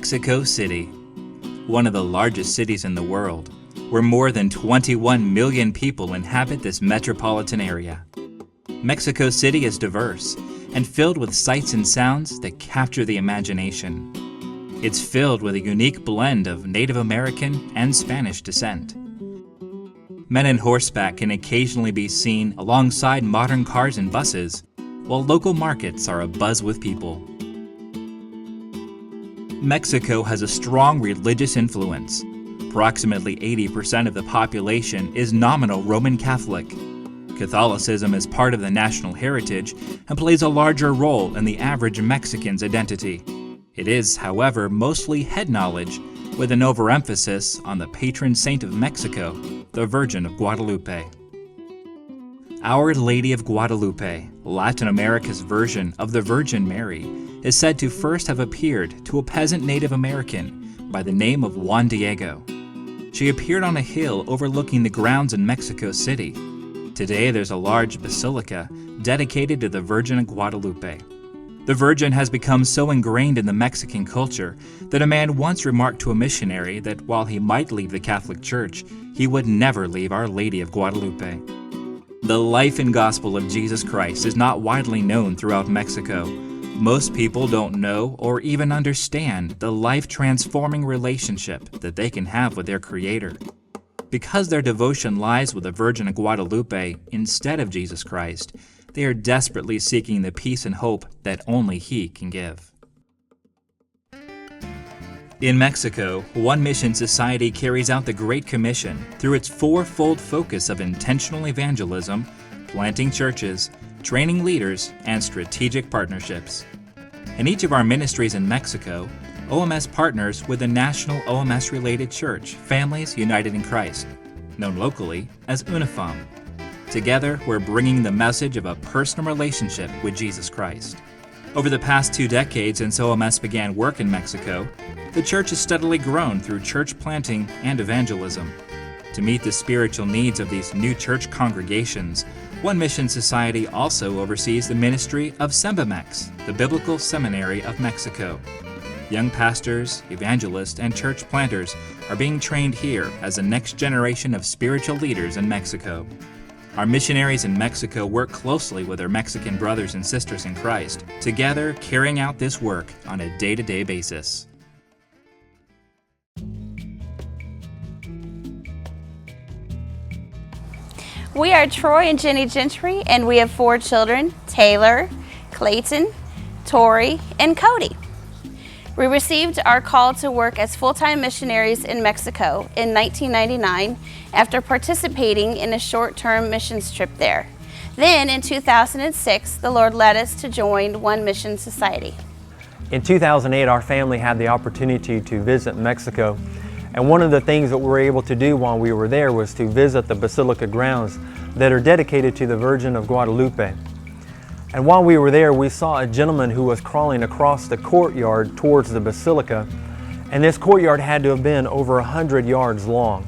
Mexico City, one of the largest cities in the world, where more than 21 million people inhabit this metropolitan area. Mexico City is diverse and filled with sights and sounds that capture the imagination. It's filled with a unique blend of Native American and Spanish descent. Men on horseback can occasionally be seen alongside modern cars and buses, while local markets are abuzz with people. Mexico has a strong religious influence. Approximately 80% of the population is nominal Roman Catholic. Catholicism is part of the national heritage and plays a larger role in the average Mexican's identity. It is, however, mostly head knowledge, with an overemphasis on the patron saint of Mexico, the Virgin of Guadalupe. Our Lady of Guadalupe, Latin America's version of the Virgin Mary, is said to first have appeared to a peasant Native American by the name of Juan Diego. She appeared on a hill overlooking the grounds in Mexico City. Today there's a large basilica dedicated to the Virgin of Guadalupe. The Virgin has become so ingrained in the Mexican culture that a man once remarked to a missionary that while he might leave the Catholic Church, he would never leave Our Lady of Guadalupe. The life and gospel of Jesus Christ is not widely known throughout Mexico. Most people don't know or even understand the life-transforming relationship that they can have with their Creator. Because their devotion lies with the Virgin of Guadalupe instead of Jesus Christ, they are desperately seeking the peace and hope that only He can give. In Mexico, One Mission Society carries out the Great Commission through its fourfold focus of intentional evangelism, planting churches, training leaders, and strategic partnerships. In each of our ministries in Mexico, OMS partners with the national OMS-related church, Families United in Christ, known locally as UNIFAM. Together, we're bringing the message of a personal relationship with Jesus Christ. Over the past 2 decades since OMS began work in Mexico, the church has steadily grown through church planting and evangelism. To meet the spiritual needs of these new church congregations, One Mission Society also oversees the ministry of Sembamex, the Biblical Seminary of Mexico. Young pastors, evangelists, and church planters are being trained here as the next generation of spiritual leaders in Mexico. Our missionaries in Mexico work closely with their Mexican brothers and sisters in Christ, together carrying out this work on a day-to-day basis. We are Troy and Jenny Gentry, and we have 4 children, Taylor, Clayton, Tori, and Cody. We received our call to work as full-time missionaries in Mexico in 1999 after participating in a short-term missions trip there. Then in 2006, the Lord led us to join One Mission Society. In 2008, our family had the opportunity to visit Mexico. And one of the things that we were able to do while we were there was to visit the basilica grounds that are dedicated to the Virgin of Guadalupe. And while we were there, we saw a gentleman who was crawling across the courtyard towards the basilica. And this courtyard had to have been over 100 yards long.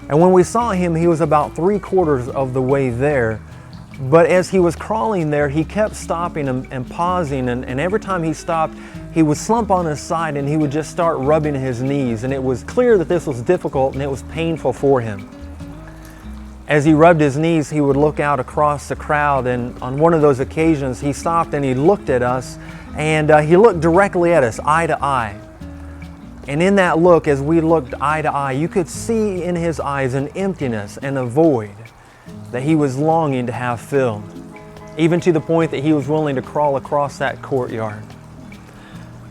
And when we saw him, he was about 3/4 of the way there. But as he was crawling there, he kept stopping and pausing. And every time he stopped, he would slump on his side and he would just start rubbing his knees. And it was clear that this was difficult and it was painful for him. As he rubbed his knees, he would look out across the crowd, and on one of those occasions he stopped and he looked at us, and he looked directly at us, eye to eye. And in that look, as we looked eye to eye, you could see in his eyes an emptiness and a void that he was longing to have filled, even to the point that he was willing to crawl across that courtyard.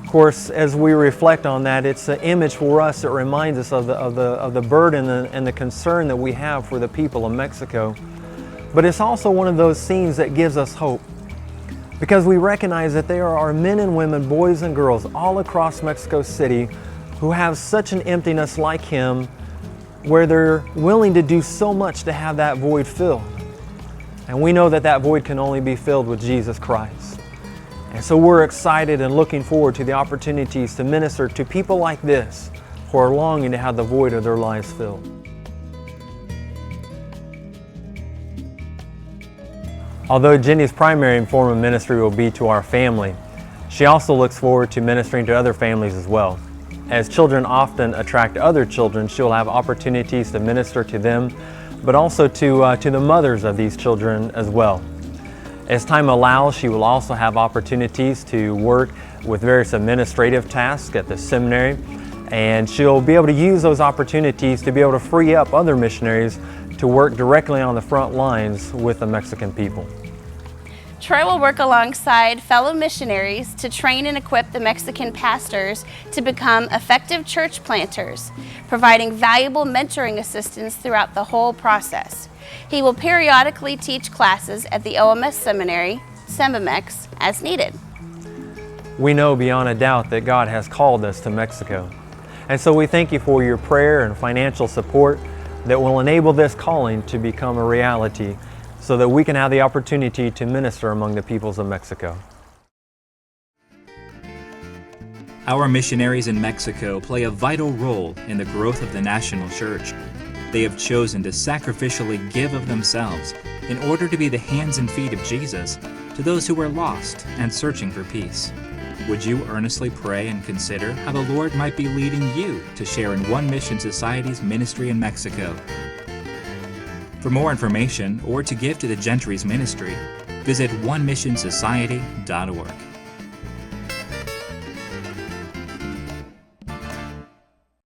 Of course, as we reflect on that, it's an image for us that reminds us of the burden and the concern that we have for the people of Mexico. But it's also one of those scenes that gives us hope, because we recognize that there are men and women, boys and girls all across Mexico City who have such an emptiness like him, where they're willing to do so much to have that void filled. And we know that that void can only be filled with Jesus Christ. And so we're excited and looking forward to the opportunities to minister to people like this who are longing to have the void of their lives filled. Although Jenny's primary form of ministry will be to our family, she also looks forward to ministering to other families as well. As children often attract other children, she'll have opportunities to minister to them, but also to the mothers of these children as well. As time allows, she will also have opportunities to work with various administrative tasks at the seminary, and she'll be able to use those opportunities to be able to free up other missionaries to work directly on the front lines with the Mexican people. Troy will work alongside fellow missionaries to train and equip the Mexican pastors to become effective church planters, providing valuable mentoring assistance throughout the whole process. He will periodically teach classes at the OMS Seminary, SEMBAMEX, as needed. We know beyond a doubt that God has called us to Mexico. And so we thank you for your prayer and financial support that will enable this calling to become a reality, so that we can have the opportunity to minister among the peoples of Mexico. Our missionaries in Mexico play a vital role in the growth of the national church. They have chosen to sacrificially give of themselves in order to be the hands and feet of Jesus to those who are lost and searching for peace. Would you earnestly pray and consider how the Lord might be leading you to share in One Mission Society's ministry in Mexico? For more information or to give to the Gentrys ministry, visit onemissonsociety.org.